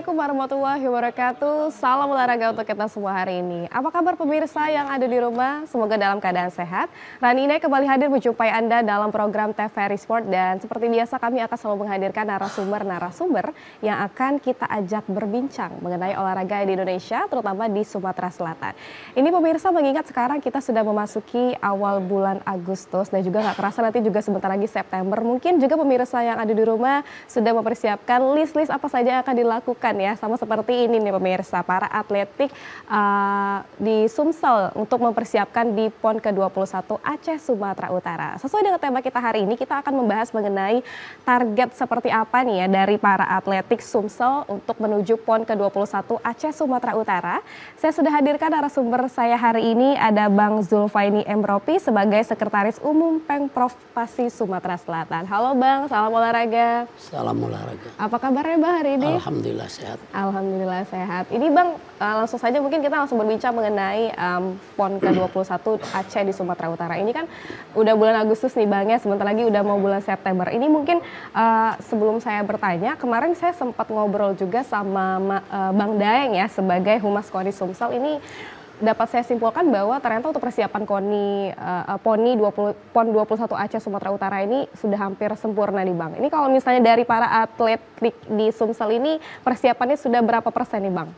Assalamualaikum warahmatullahi wabarakatuh. Salam olahraga untuk kita semua hari ini. Apa kabar pemirsa yang ada di rumah? Semoga dalam keadaan sehat. Rani Inai kembali hadir menjumpai Anda dalam program TVRI Sport. Dan seperti biasa kami akan selalu menghadirkan narasumber-narasumber yang akan kita ajak berbincang mengenai olahraga di Indonesia, terutama di Sumatera Selatan. Ini pemirsa mengingat sekarang kita sudah memasuki awal bulan Agustus dan juga nggak kerasa nanti juga sebentar lagi September. Mungkin juga pemirsa yang ada di rumah sudah mempersiapkan list-list apa saja yang akan dilakukan ya, sama seperti ini nih pemirsa, para atletik di Sumsel untuk mempersiapkan di PON ke-21 Aceh Sumatera Utara. Sesuai dengan tema kita hari ini, kita akan membahas mengenai target seperti apa nih ya dari para atletik Sumsel untuk menuju PON ke-21 Aceh Sumatera Utara. Saya sudah hadirkan narasumber saya hari ini, ada Bang Zulfaini M. Ropi sebagai Sekretaris Umum Pemprov Pasi Sumatera Selatan. Halo Bang, salam olahraga. Salam olahraga. Apa kabarnya Bang hari ini? Alhamdulillah sehat. Alhamdulillah sehat. Ini Bang, langsung saja mungkin kita langsung berbincang mengenai PON ke-21 Aceh di Sumatera Utara. Ini kan udah bulan Agustus nih Bang ya, sebentar lagi udah mau bulan September. Ini mungkin sebelum saya bertanya, kemarin saya sempat ngobrol juga sama Bang Daeng ya sebagai Humas KONI Sumsel. Ini dapat saya simpulkan bahwa ternyata untuk persiapan PON 21 Aceh Sumatera Utara ini sudah hampir sempurna nih Bang. Ini kalau misalnya dari para atlet di Sumsel ini persiapannya sudah berapa persen nih Bang?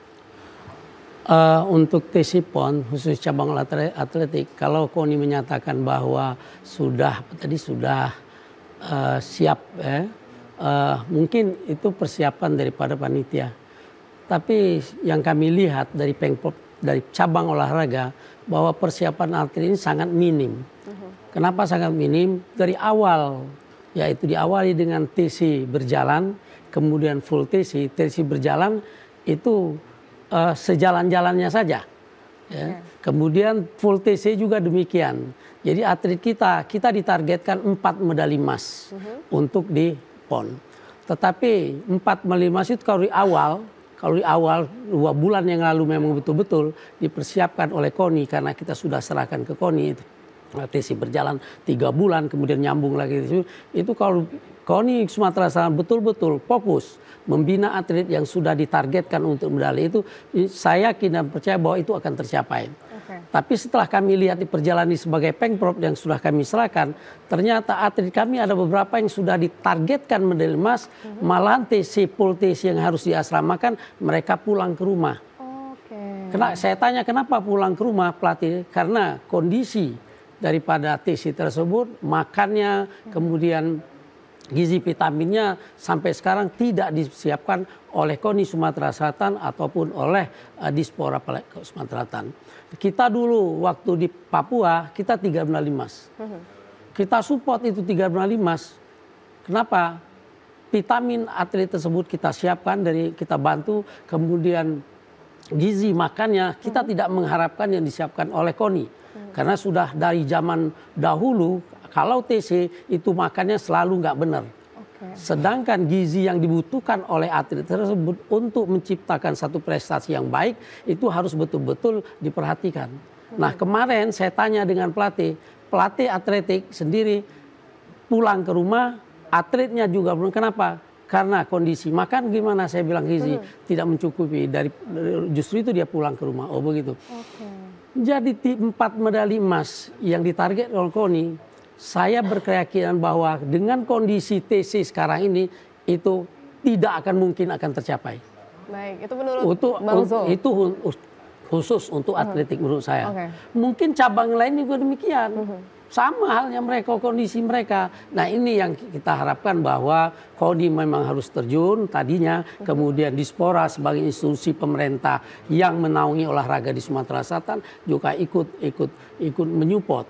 Untuk TC PON khusus cabang atletik, kalau KONI menyatakan bahwa sudah siap, mungkin itu persiapan daripada panitia. Tapi yang kami lihat dari Pemprov, dari cabang olahraga, bahwa persiapan atlet ini sangat minim. Kenapa sangat minim? Dari awal, yaitu diawali dengan TC berjalan, kemudian full TC berjalan itu sejalan-jalannya saja. Ya. Kemudian full TC juga demikian. Jadi atlet kita ditargetkan 4 medali emas untuk di PON. Tetapi 4 medali emas itu kalau di awal 2 bulan yang lalu memang betul-betul dipersiapkan oleh KONI, karena kita sudah serahkan ke KONI itu. TC berjalan 3 bulan kemudian nyambung lagi. Itu kalau KONI Sumatera Selatan betul-betul fokus membina atlet yang sudah ditargetkan untuk medali itu, saya yakin dan percaya bahwa itu akan tercapai. Tapi setelah kami lihat di perjalanan sebagai Pemprov yang sudah kami serahkan, ternyata atlet kami ada beberapa yang sudah ditargetkan medali emas, malahan full TC yang harus diasramakan, mereka pulang ke rumah. Saya tanya kenapa pulang ke rumah pelatih? Karena kondisi daripada TC tersebut, makannya, kemudian gizi vitaminnya sampai sekarang tidak disiapkan oleh KONI Sumatera Selatan ataupun oleh Dispora Sumatera Selatan. Kita dulu waktu di Papua kita 3 medali emas. Kita support itu 3 medali emas. Kenapa? Vitamin atlet tersebut kita siapkan, kita bantu, kemudian gizi makannya kita tidak mengharapkan yang disiapkan oleh KONI. Karena sudah dari zaman dahulu kalau TC itu makannya selalu nggak benar. Sedangkan gizi yang dibutuhkan oleh atlet tersebut untuk menciptakan satu prestasi yang baik itu harus betul-betul diperhatikan. Nah kemarin saya tanya dengan pelatih atletik sendiri pulang ke rumah, atletnya juga belum. Kenapa? Karena kondisi makan gimana, saya bilang gizi tidak mencukupi, justru itu dia pulang ke rumah. Oh begitu. Jadi 4 medali emas yang ditarget oleh KONI, saya berkeyakinan bahwa dengan kondisi TC sekarang ini itu tidak akan mungkin akan tercapai. Baik, itu menurut Bang Zul. Itu khusus untuk atletik menurut saya. Mungkin cabang lain juga demikian. Sama halnya mereka, kondisi mereka. Nah ini yang kita harapkan bahwa KONI memang harus terjun tadinya, kemudian Dispora sebagai institusi pemerintah yang menaungi olahraga di Sumatera Selatan juga ikut menyupport.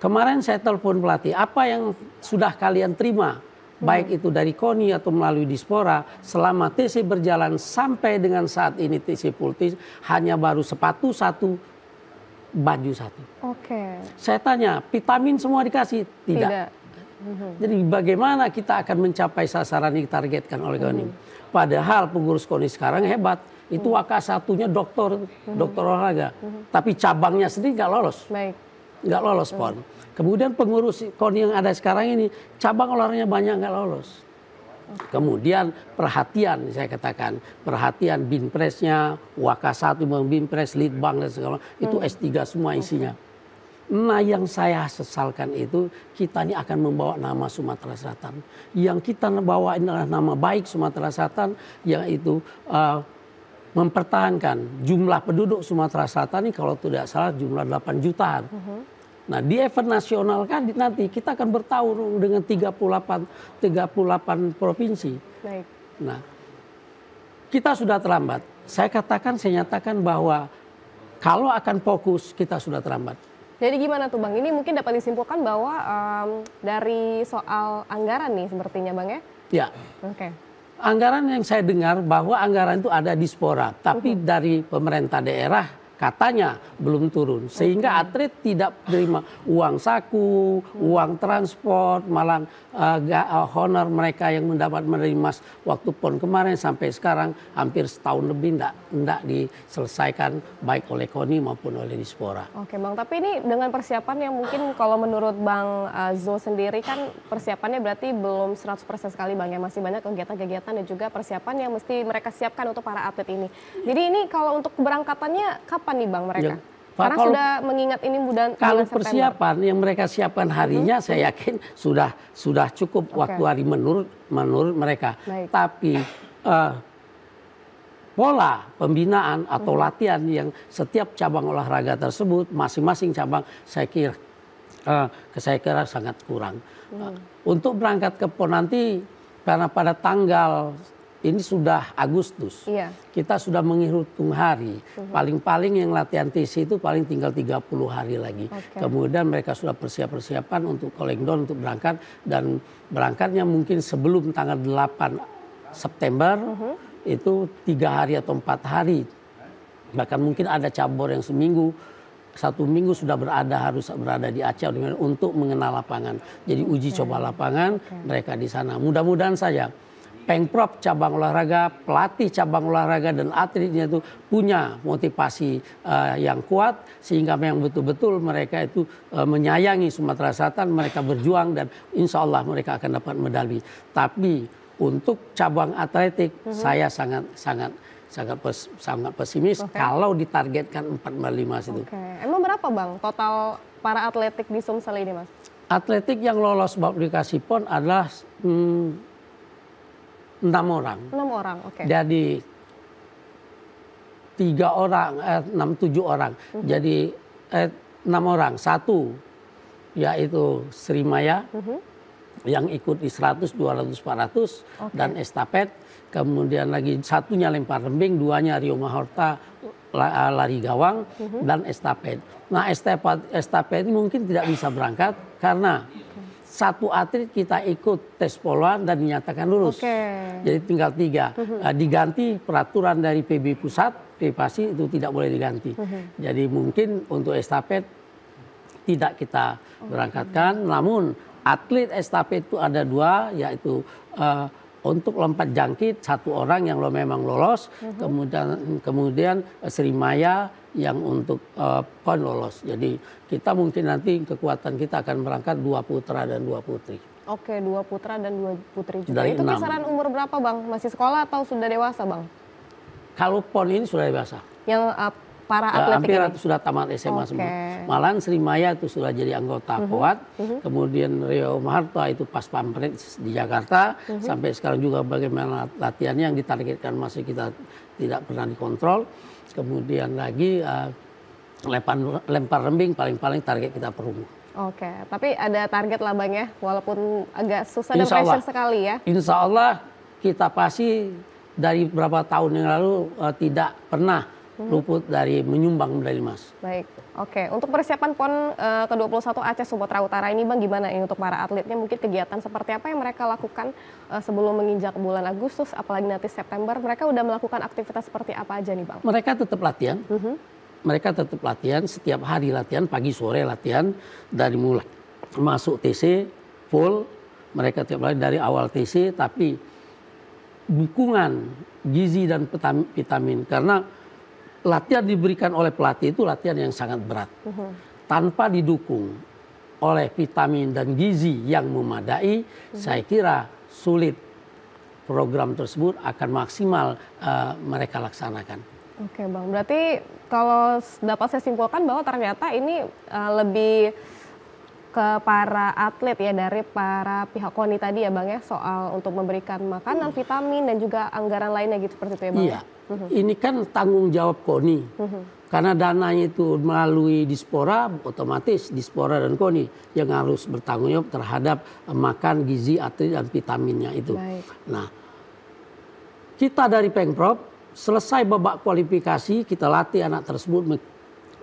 Kemarin saya telepon pelatih, apa yang sudah kalian terima, baik itu dari KONI atau melalui Dispora, selama TC berjalan sampai dengan saat ini TC full TC, hanya baru sepatu 1, baju 1. Saya tanya, vitamin semua dikasih? Tidak. Jadi bagaimana kita akan mencapai sasaran yang ditargetkan oleh KONI? Padahal pengurus KONI sekarang hebat. Itu AK1-nya dokter olahraga. Tapi cabangnya sendiri nggak lolos. Nggak lolos PON. Kemudian pengurus KONI yang ada sekarang ini, cabang olahraganya banyak nggak lolos. Kemudian perhatian, saya katakan perhatian binpresnya, Wakasatu, binpres, litbang dan segala itu S3 semua isinya. Nah, yang saya sesalkan itu kita ini akan membawa nama Sumatera Selatan. Yang kita bawa adalah nama baik Sumatera Selatan, yaitu mempertahankan jumlah penduduk Sumatera Selatan ini kalau tidak salah jumlah 8 jutaan. Nah, di event nasional kan nanti kita akan bertarung dengan 38 provinsi. Baik. Nah, kita sudah terlambat. Saya nyatakan bahwa kalau akan fokus kita sudah terlambat. Jadi gimana tuh Bang? Ini mungkin dapat disimpulkan bahwa dari soal anggaran nih sepertinya Bang ya? Ya. Oke. Anggaran yang saya dengar bahwa anggaran itu ada di Dispora, tapi dari pemerintah daerah katanya belum turun, sehingga atlet tidak terima uang saku, uang transport, malah honor mereka yang mendapat medali emas waktu PON kemarin sampai sekarang hampir setahun lebih tidak diselesaikan baik oleh KONI maupun oleh Dispora. Oke Bang, tapi ini dengan persiapan yang mungkin kalau menurut Bang Zo sendiri kan persiapannya berarti belum 100% sekali Bang ya, masih banyak kegiatan-kegiatan dan juga persiapan yang mesti mereka siapkan untuk para atlet ini. Jadi ini kalau untuk keberangkatannya kapan nih Bang mereka? Ya, karena kalau, sudah mengingat ini bulan kalau September. Persiapan yang mereka siapkan harinya saya yakin sudah cukup waktu hari menurut mereka. Baik. Tapi pola pembinaan atau latihan yang setiap cabang olahraga tersebut masing-masing cabang saya kira sangat kurang. Untuk berangkat ke PON nanti karena pada tanggal ini sudah Agustus. Iya. Kita sudah menghitung hari. Paling-paling yang latihan TC itu paling tinggal 30 hari lagi. Kemudian mereka sudah persiapan untuk kolekdon untuk berangkat. Dan berangkatnya mungkin sebelum tanggal 8 September. Itu 3 hari atau 4 hari. Bahkan mungkin ada cabur yang seminggu. 1 minggu sudah harus berada di Aceh untuk mengenal lapangan. Jadi uji coba lapangan mereka di sana. Mudah-mudahan saja Pengprov cabang olahraga, pelatih cabang olahraga dan atletnya itu punya motivasi yang kuat sehingga memang betul-betul mereka itu menyayangi Sumatera Selatan, mereka berjuang dan insya Allah mereka akan dapat medali. Tapi untuk cabang atletik saya sangat pesimis kalau ditargetkan 4 medali emas itu. Emang berapa Bang total para atletik di Sumsel ini Mas? Atletik yang lolos aplikasi PON adalah 6 orang. 6 orang, oke. Jadi 7 orang. Jadi 6 orang. 1 yaitu Srimaya yang ikut di 100, 200, 400 dan estafet. Kemudian lagi 1-nya lempar lembing, 2-nya Rio Mahorta lari gawang dan estafet. Nah estafet ini mungkin tidak bisa berangkat karena 1 atlet kita ikut tes poluan dan dinyatakan lulus. Jadi tinggal 3. Diganti peraturan dari PB Pusat, PPASI itu tidak boleh diganti. Jadi mungkin untuk estafet tidak kita berangkatkan. Namun atlet estafet itu ada 2, yaitu untuk lompat jangkit 1 orang yang memang lolos. Kemudian Srimaya yang untuk PON lolos. Jadi kita mungkin nanti kekuatan kita akan berangkat 2 putra dan 2 putri. Oke, 2 putra dan 2 putri juga. Dari itu 6. kisaran umur berapa Bang? Masih sekolah atau sudah dewasa Bang? Kalau PON ini sudah dewasa. Yang para atletik hampir ini? Sudah tamat SMA semua. Malahan Srimaya itu sudah jadi anggota POAT. Kemudian Rio Maharta itu pas pampres di Jakarta. Sampai sekarang juga bagaimana latihannya yang ditargetkan masih kita tidak pernah dikontrol. Kemudian lagi lempar lembing paling-paling target kita perunggu. Oke, tapi ada target lah Bang ya, walaupun agak susah dan pressure sekali ya. Insya Allah kita pasti dari beberapa tahun yang lalu tidak pernah luput dari menyumbang medali emas. Baik, oke. Untuk persiapan PON ke-21 Aceh Sumatera Utara ini Bang gimana ini untuk para atletnya? Mungkin kegiatan seperti apa yang mereka lakukan sebelum menginjak bulan Agustus, apalagi nanti September, mereka udah melakukan aktivitas seperti apa aja nih Bang? Mereka tetap latihan. Mereka tetap latihan, setiap hari latihan, pagi sore latihan, dari mulai masuk TC full, mereka tiap hari dari awal TC, tapi dukungan gizi dan vitamin karena latihan diberikan oleh pelatih itu latihan yang sangat berat. Tanpa didukung oleh vitamin dan gizi yang memadai, saya kira sulit program tersebut akan maksimal mereka laksanakan. Oke Bang, berarti kalau dapat saya simpulkan bahwa ternyata ini lebih ke para atlet ya dari para pihak KONI tadi ya Bang ya, soal untuk memberikan makanan, vitamin dan juga anggaran lainnya gitu seperti itu ya Bang? Iya, ini kan tanggung jawab KONI. Karena dananya itu melalui Dispora, otomatis Dispora dan KONI yang harus bertanggung jawab terhadap makan, gizi, atlet dan vitaminnya itu. Baik. Nah, kita dari Pengprov selesai babak kualifikasi, kita latih anak tersebut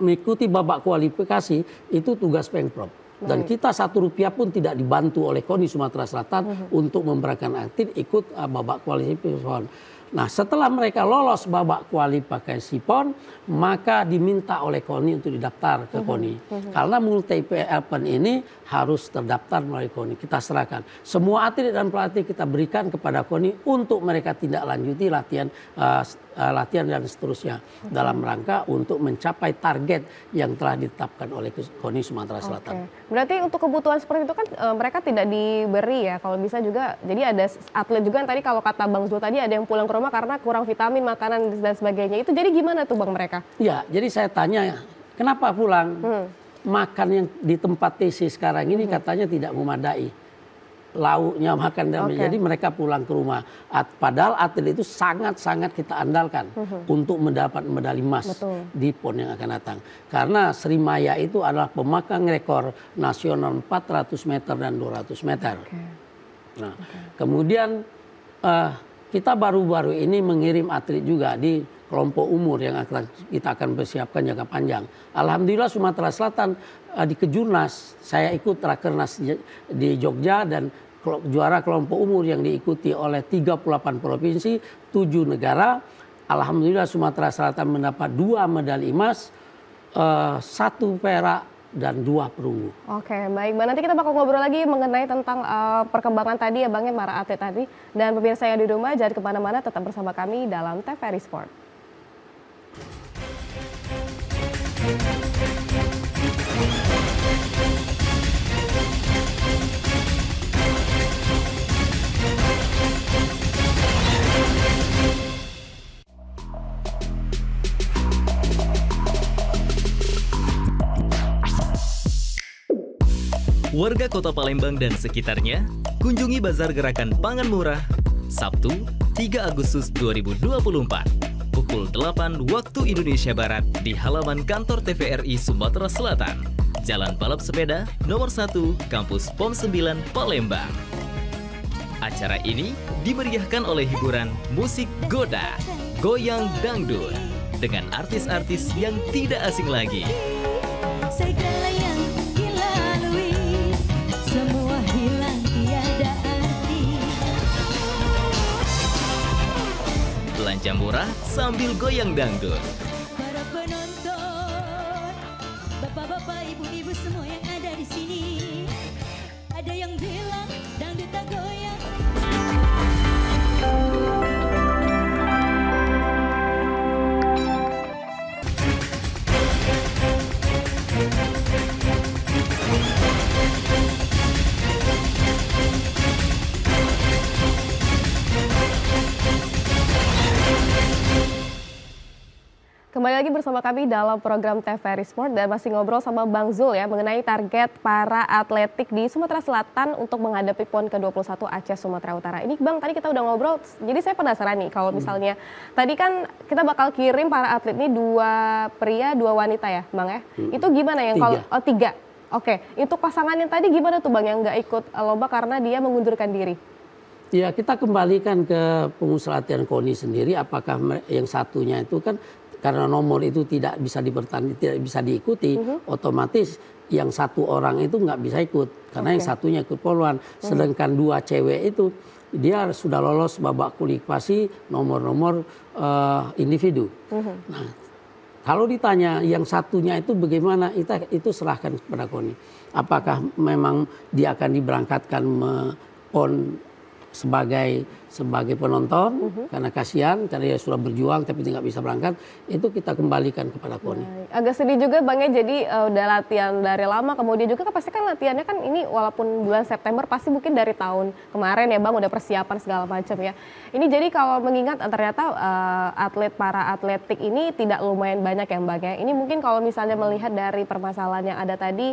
mengikuti babak kualifikasi, itu tugas Pengprov. Dan kita Rp1 pun tidak dibantu oleh KONI Sumatera Selatan untuk memberangkatkan atlet ikut babak kualifikasi PON. Nah, setelah mereka lolos babak kualifikasi PON, maka diminta oleh KONI untuk didaftar ke KONI. Karena multi event ini harus terdaftar melalui KONI. Kita serahkan. Semua atlet dan pelatih kita berikan kepada KONI untuk mereka tindak lanjuti latihan dan seterusnya dalam rangka untuk mencapai target yang telah ditetapkan oleh KONI Sumatera Selatan. Berarti untuk kebutuhan seperti itu kan mereka tidak diberi ya, kalau bisa juga. Jadi ada atlet juga yang tadi kalau kata Bang Zul tadi ada yang pulang ke rumah karena kurang vitamin, makanan dan sebagainya. Itu jadi gimana tuh Bang mereka? Ya, jadi saya tanya kenapa pulang? Makan yang di tempat TC sekarang ini katanya tidak memadai. Lauknya makan jadi mereka pulang ke rumah. Padahal atlet itu sangat-sangat kita andalkan untuk mendapat medali emas di PON yang akan datang. Karena Srimaya itu adalah pemegang rekor nasional 400 meter dan 200 meter. Nah, kemudian kita baru-baru ini mengirim atlet juga di kelompok umur yang kita akan persiapkan jangka panjang. Alhamdulillah Sumatera Selatan di Kejurnas, saya ikut Rakernas di Jogja dan juara kelompok umur yang diikuti oleh 38 provinsi, 7 negara. Alhamdulillah Sumatera Selatan mendapat 2 medali emas, 1 perak dan 2 perunggu. Oke, baik. Nanti kita bakal ngobrol lagi mengenai tentang perkembangan tadi ya Bang ya, para atlet tadi. Dan pemirsa yang di rumah jangan kemana-mana, tetap bersama kami dalam TVRI Sport. Warga Kota Palembang dan sekitarnya, kunjungi Bazar Gerakan Pangan Murah, Sabtu 3 Agustus 2024, pukul 8 waktu Indonesia Barat di halaman kantor TVRI Sumatera Selatan, Jalan Balap Sepeda nomor 1, Kampus POM 9 Palembang. Acara ini dimeriahkan oleh hiburan musik Goda, Goyang Dangdut, dengan artis-artis yang tidak asing lagi. Segala yang dilalui, semua hilang tiada arti. Belanja murah sambil goyang dangdut. Para penonton, bapak-bapak, ibu-ibu semua yang ada di sini, ada yang bilang dangdut tak goyang. Kembali lagi bersama kami dalam program TVRI Sport dan masih ngobrol sama Bang Zul ya mengenai target para atletik di Sumatera Selatan untuk menghadapi PON ke-21 Aceh Sumatera Utara. Ini Bang, tadi kita udah ngobrol, jadi saya penasaran nih kalau misalnya tadi kan kita bakal kirim para atlet ini 2 pria, 2 wanita ya Bang ya. Itu gimana yang kalau 3? Oke, itu pasangan yang tadi gimana tuh Bang yang nggak ikut lomba karena dia mengundurkan diri? Ya, kita kembalikan ke pengusaha latihan KONI sendiri, apakah yang satunya itu kan karena nomor itu tidak bisa tidak bisa diikuti, otomatis yang 1 orang itu nggak bisa ikut karena yang satunya ikut poluan. Sedangkan 2 cewek itu dia sudah lolos babak kualifikasi nomor-nomor individu. Nah, kalau ditanya yang satunya itu bagaimana, itu serahkan kepada KONI. Apakah memang dia akan diberangkatkan PON sebagai penonton karena kasihan karena dia sudah berjuang tapi tidak bisa berangkat, itu kita kembalikan kepada KONI. Agak sedih juga Bang ya, jadi udah latihan dari lama, kemudian juga kan pasti kan latihannya kan ini walaupun bulan September pasti mungkin dari tahun kemarin ya Bang, udah persiapan segala macam ya. Ini jadi kalau mengingat ternyata para atletik ini tidak lumayan banyak ya Bang ya. Ini mungkin kalau misalnya melihat dari permasalahan yang ada tadi,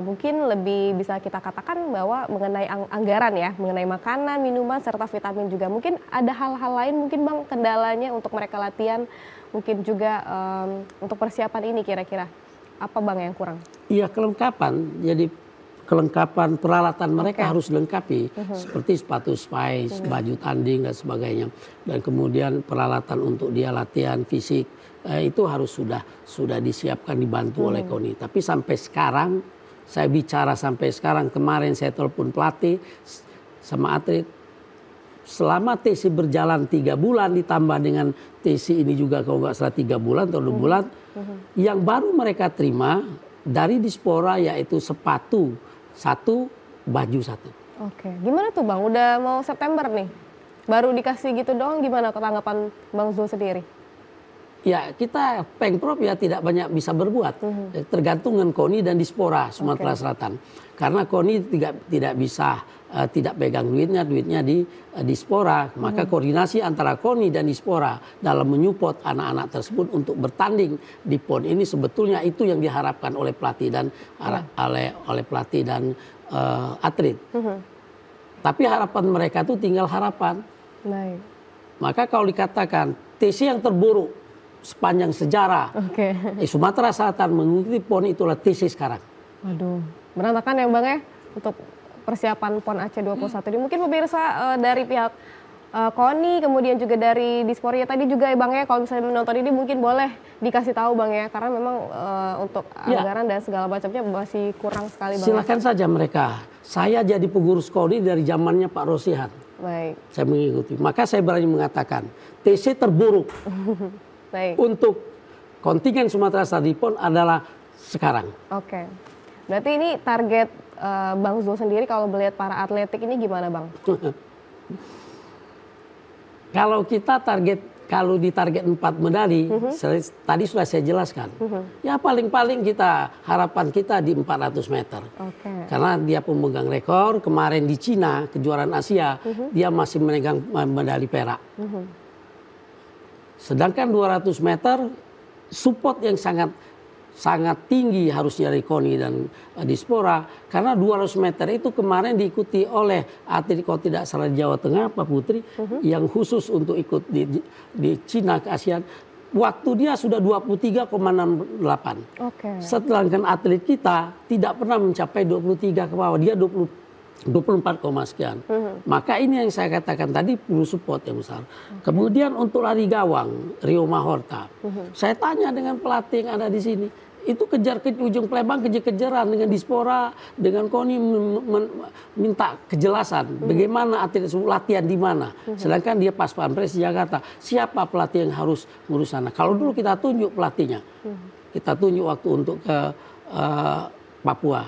mungkin lebih bisa kita katakan bahwa mengenai anggaran ya, mengenai makanan, minuman, serta vitamin juga. Mungkin ada hal-hal lain mungkin Bang kendalanya untuk mereka latihan, mungkin juga untuk persiapan ini kira-kira apa Bang yang kurang? Iya, kelengkapan. Jadi kelengkapan peralatan mereka harus dilengkapi seperti sepatu spice, baju tanding dan sebagainya. Dan kemudian peralatan untuk dia latihan fisik itu harus sudah disiapkan, dibantu oleh KONI. Tapi sampai sekarang saya bicara sampai sekarang, kemarin saya telepon pelatih sama atlet, selama TC berjalan 3 bulan ditambah dengan TC ini juga kalau nggak salah 3 bulan atau 2 bulan, yang baru mereka terima dari Dispora yaitu sepatu 1, baju 1. Oke, gimana tuh Bang? Udah mau September nih, baru dikasih gitu doang, gimana tanggapan Bang Zul sendiri? Ya kita Pengprov ya tidak banyak bisa berbuat, tergantung dengan KONI dan Dispora Sumatera Selatan. Karena KONI tidak bisa tidak pegang duitnya di Dispora, maka koordinasi antara KONI dan Dispora dalam menyupport anak-anak tersebut untuk bertanding di PON ini sebetulnya itu yang diharapkan oleh pelatih dan oleh pelatih dan atlet. Tapi harapan mereka itu tinggal harapan. Baik. Maka kalau dikatakan TC yang terburuk sepanjang sejarah Sumatera Selatan mengikuti PON itulah TC sekarang. Waduh, berantakan ya Bang ya untuk persiapan PON Aceh 21 ini. Mungkin pemirsa dari pihak KONI kemudian juga dari Disporia tadi juga ya Bang ya, kalau misalnya menonton ini mungkin boleh dikasih tahu Bang ya, karena memang untuk anggaran dan segala macamnya masih kurang sekali Bang. Silakan saja mereka. Saya jadi pengurus KONI dari zamannya Pak Rosihan. Baik. Saya mengikuti. Maka saya berani mengatakan TC terburuk Baik. untuk kontingen Sumatera Selatan di PON adalah sekarang. Oke. Berarti ini target Bang Zul sendiri kalau melihat para atletik ini gimana Bang? Kalau kita kalau di target 4 medali, tadi sudah saya jelaskan. Ya paling-paling harapan kita di 400 meter. Karena dia pemegang rekor, kemarin di Cina, kejuaraan Asia, dia masih memegang medali perak. Sedangkan 200 meter, support yang sangat tinggi harusnya dari KONI dan Dispora, karena 200 meter itu kemarin diikuti oleh atlet kalau tidak salah di Jawa Tengah, Pak Putri, yang khusus untuk ikut di Cina ke ASEAN. Waktu dia sudah 23,68. Sedangkan atlet kita tidak pernah mencapai 23 ke bawah, dia 24, sekian. Maka ini yang saya katakan tadi perlu support yang besar. Kemudian untuk lari gawang Rio Mahorta, saya tanya dengan pelatih yang ada di sini, itu kejar ke ujung Palembang, kejar-kejaran dengan Dispora, dengan KONI minta kejelasan bagaimana atlet latihan di mana. Sedangkan dia pas pampres di Jakarta, siapa pelatih yang harus ngurus sana? Kalau dulu kita tunjuk pelatihnya, kita tunjuk waktu untuk ke Papua,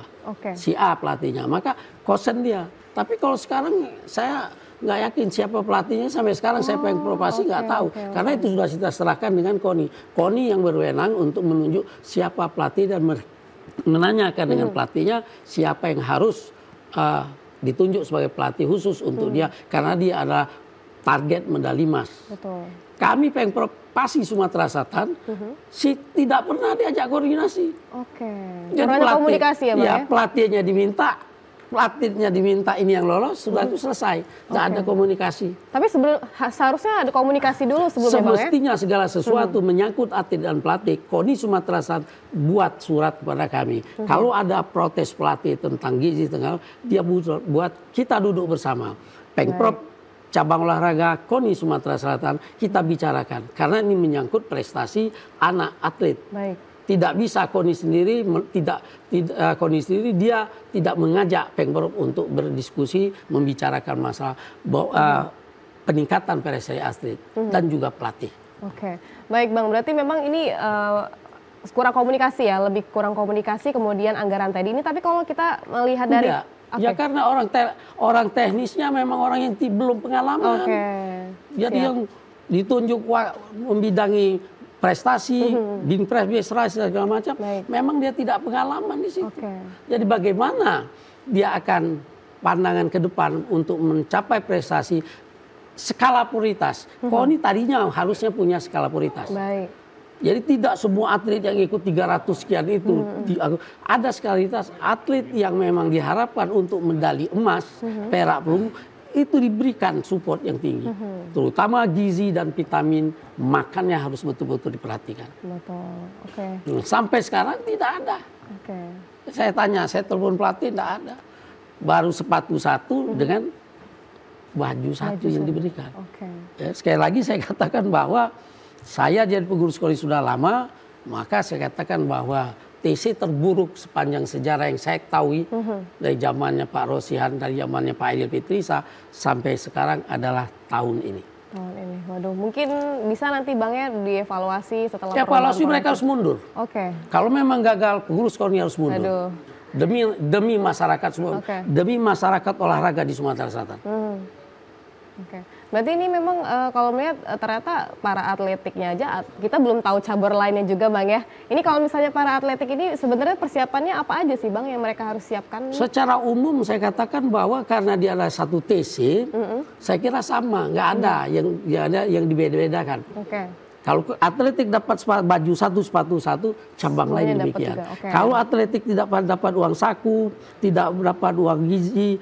si A pelatihnya, maka kosen dia. Tapi kalau sekarang saya nggak yakin siapa pelatihnya, sampai sekarang saya Pengpropasi nggak tahu. Karena itu sudah kita serahkan dengan KONI. KONI yang berwenang untuk menunjuk siapa pelatih dan menanyakan dengan pelatihnya siapa yang harus ditunjuk sebagai pelatih khusus untuk dia. Karena dia adalah target medali emas. Kami Pengpropasi Sumatera Selatan tidak pernah diajak koordinasi. Karena komunikasi ya Bang ya? Pelatihnya diminta ini yang lolos, sudah itu selesai. Tidak ada komunikasi. Tapi seharusnya ada komunikasi dulu sebelumnya Bang ya? Semestinya segala sesuatu menyangkut atlet dan pelatih, KONI Sumatera Selatan buat surat kepada kami. Kalau ada protes pelatih tentang gizi, dia buat kita duduk bersama. Pengprov cabang olahraga KONI Sumatera Selatan kita bicarakan. Karena ini menyangkut prestasi anak atlet. Tidak bisa KONI sendiri, KONI sendiri dia tidak mengajak Pengprov untuk berdiskusi, membicarakan masalah peningkatan prestasi atlet dan juga pelatih. Baik Bang, berarti memang ini kurang komunikasi ya, lebih kurang komunikasi, kemudian anggaran tadi ini. Tapi kalau kita melihat dari Ya karena orang teknisnya memang orang yang belum pengalaman. Oke. Jadi yang ditunjuk membidangi prestasi, binpres, biasrasi segala macam, memang dia tidak pengalaman di situ. Jadi bagaimana dia akan pandangan ke depan untuk mencapai prestasi skala prioritas. KONI tadinya harusnya punya skala prioritas. Baik. Jadi tidak semua atlet yang ikut 300 sekian itu. Ada sekalitas atlet yang memang diharapkan untuk medali emas, perak, perunggu, itu diberikan support yang tinggi. Terutama gizi dan vitamin, makannya harus betul-betul diperhatikan. Betul, oke. Sampai sekarang tidak ada. Saya tanya, saya telepon pelatih, tidak ada. Baru sepatu satu dengan baju satu yang diberikan. Ya, sekali lagi saya katakan bahwa saya jadi pengurus KONI sudah lama, maka saya katakan bahwa TC terburuk sepanjang sejarah yang saya ketahui dari zamannya Pak Rosihan, dari zamannya Pak Aidil Fitrisa sampai sekarang adalah tahun ini. Tahun ini, waduh, mungkin bisa nanti Bangnya dievaluasi setelah evaluasi mereka harus mundur. Kalau memang gagal, pengurus KONI harus mundur. Demi masyarakat semua, demi masyarakat olahraga di Sumatera Selatan. Berarti ini memang kalau melihat ternyata para atletiknya aja kita belum tahu cabur lainnya juga Bang ya. Ini kalau misalnya para atletik ini sebenarnya persiapannya apa aja sih Bang yang mereka harus siapkan? Secara umum saya katakan bahwa karena dia adalah satu TC, saya kira sama, nggak ada yang dibeda-bedakan. Kalau atletik dapat baju satu, sepatu satu, cabang lain demikian. Kalau atletik tidak dapat uang saku, tidak dapat uang gizi,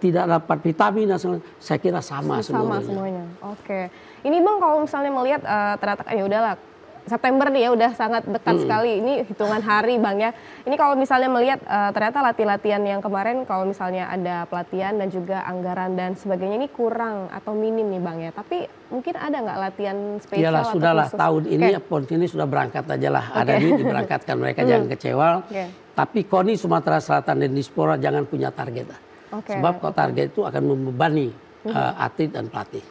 tidak dapat vitamin, saya kira sama semuanya. Ini Bang kalau misalnya melihat ternyata ya udahlah September nih ya udah sangat dekat sekali. Ini hitungan hari Bang ya. Ini kalau misalnya melihat ternyata latihan yang kemarin kalau misalnya ada pelatihan dan juga anggaran dan sebagainya ini kurang atau minim nih Bang ya. Tapi mungkin ada nggak latihan spesial atau sudahlah khusus? Tahun ini PON ini sudah berangkat aja lah. Ada diberangkatkan mereka jangan kecewa. Tapi KONI Sumatera Selatan dan Dispora jangan punya target. Sebab kalau target itu akan membebani atlet dan pelatih.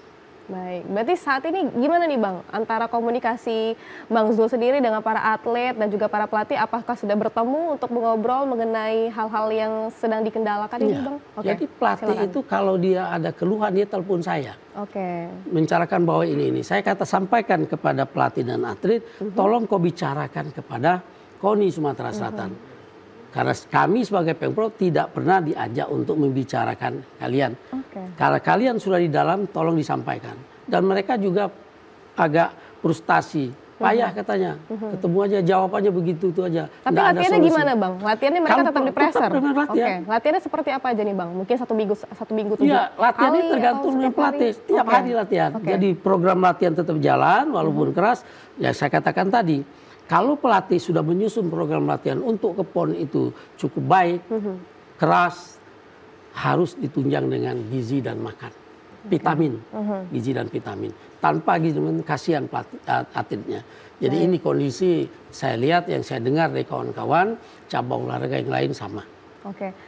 Baik, berarti saat ini gimana nih Bang antara komunikasi Bang Zul sendiri dengan para atlet dan juga para pelatih, apakah sudah bertemu untuk mengobrol mengenai hal-hal yang sedang dikendalakan ini Bang? Jadi pelatih itu kalau dia ada keluhan dia telepon saya. Mencarakan bahwa ini. Saya sampaikan kepada pelatih dan atlet, tolong kau bicarakan kepada KONI Sumatera Selatan. Karena kami sebagai Pemprov tidak pernah diajak untuk membicarakan kalian. Karena kalian sudah di dalam, tolong disampaikan. Dan mereka juga agak frustasi. Payah katanya. Ketemu aja jawabannya begitu itu aja. Tapi latihannya gimana Bang? Latihannya mereka tetap di pressure? Latihannya seperti apa aja nih Bang? Mungkin satu minggu 7 latihannya tergantung dengan pelatih. Tiap hari latihan. Jadi program latihan tetap jalan walaupun keras. Ya saya katakan tadi. Kalau pelatih sudah menyusun program latihan untuk ke PON itu cukup baik, keras, harus ditunjang dengan gizi dan makan. Vitamin, gizi dan vitamin. Tanpa gizi, kasihan atletnya. Jadi ini kondisi saya lihat yang saya dengar dari kawan-kawan, cabang olahraga yang lain sama.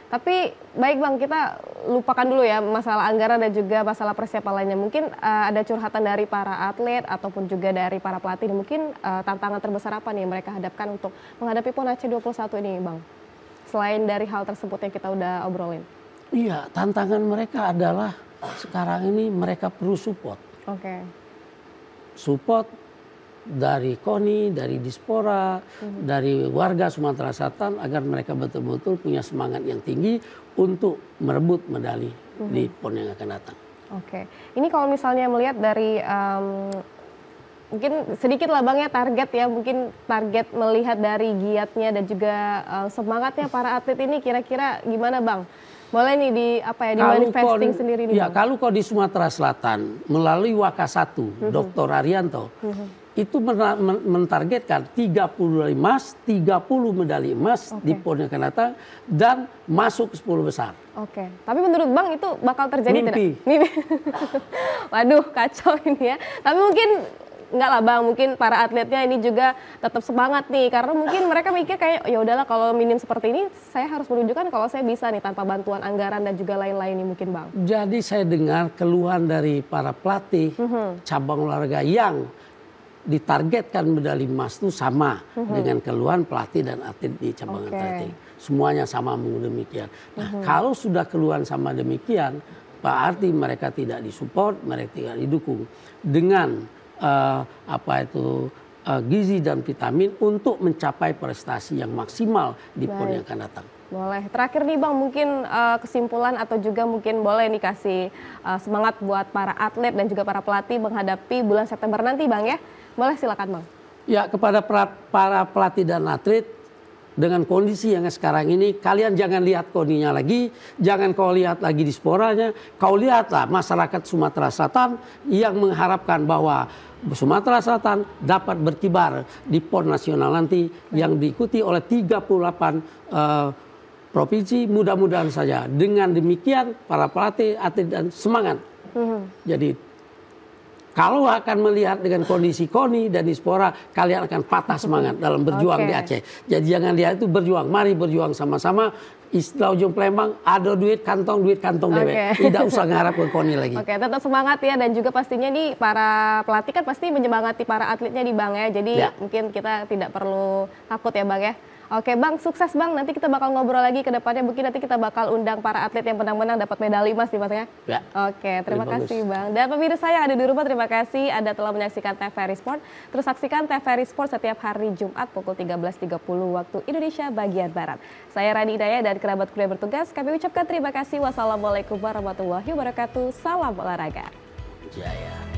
Tapi baik Bang, kita lupakan dulu ya masalah anggaran dan juga masalah persiapan lainnya. Mungkin ada curhatan dari para atlet ataupun juga dari para pelatih. Mungkin tantangan terbesar apa nih yang mereka hadapkan untuk menghadapi PON Aceh 21 ini Bang? Selain dari hal tersebut yang kita udah obrolin. Iya, tantangan mereka adalah sekarang ini mereka perlu support. Support dari KONI, dari Dispora, dari warga Sumatera Selatan agar mereka betul-betul punya semangat yang tinggi untuk merebut medali di PON yang akan datang. Ini kalau misalnya melihat dari mungkin sedikit lah Bang ya target ya, mungkin target melihat dari giatnya dan juga semangatnya para atlet ini kira-kira gimana Bang? Boleh nih di manifesting sendiri nih Bang. Kalau kau di Sumatera Selatan melalui Waka1 Dr. Arianto itu mentargetkan 30 emas, 30 medali emas di PON yang akan datang dan masuk 10 besar. Tapi menurut Bang itu bakal terjadi tidak? Mimpi. Waduh kacau ini ya. Tapi mungkin enggak lah Bang, mungkin para atletnya ini juga tetap semangat nih karena mungkin mereka mikir kayak ya udahlah kalau minim seperti ini saya harus menunjukkan kalau saya bisa nih tanpa bantuan anggaran dan juga lain-lain nih mungkin Bang. Jadi saya dengar keluhan dari para pelatih cabang olahraga yang ditargetkan medali emas itu sama dengan keluhan pelatih dan atlet di cabang atletik. Semuanya sama demikian. Nah, kalau sudah keluhan sama demikian, berarti mereka tidak disupport, mereka tidak didukung dengan gizi dan vitamin untuk mencapai prestasi yang maksimal di PON yang akan datang. Boleh. Terakhir nih Bang, mungkin kesimpulan atau juga mungkin boleh nih kasih semangat buat para atlet dan juga para pelatih menghadapi bulan September nanti Bang ya. Boleh silakan Bang. Ya, kepada para pelatih dan atlet, dengan kondisi yang sekarang ini, kalian jangan lihat koninya lagi, jangan kau lihat lagi disporanya, kau lihatlah masyarakat Sumatera Selatan yang mengharapkan bahwa Sumatera Selatan dapat berkibar di PON nasional nanti yang diikuti oleh 38 provinsi, mudah-mudahan saja. Dengan demikian para pelatih, atlet dan semangat. Jadi kalau akan melihat dengan kondisi KONI dan Dispora, kalian akan patah semangat dalam berjuang di Aceh. Jadi jangan lihat itu berjuang, mari berjuang sama-sama. Istilah ujung Palembang, ada duit kantong dewek. Tidak usah ngarap ke KONI lagi. Tetap semangat ya, dan juga pastinya nih para pelatih kan pasti menyemangati para atletnya di Bang ya. Jadi mungkin kita tidak perlu takut ya Bang ya. Oke Bang, sukses Bang. Nanti kita bakal ngobrol lagi ke depannya. Mungkin nanti kita bakal undang para atlet yang menang-menang dapat medali emas nih Mas ya. Oke, terima kasih Bang. Dan pemirsa yang ada di rumah, terima kasih Anda telah menyaksikan TVRI Sport. Terus saksikan TVRI Sport setiap hari Jumat pukul 13.30 waktu Indonesia bagian Barat. Saya Rani Hidayah dan kerabat kru yang bertugas, kami ucapkan terima kasih. Wassalamualaikum warahmatullahi wabarakatuh. Salam olahraga. Jaya.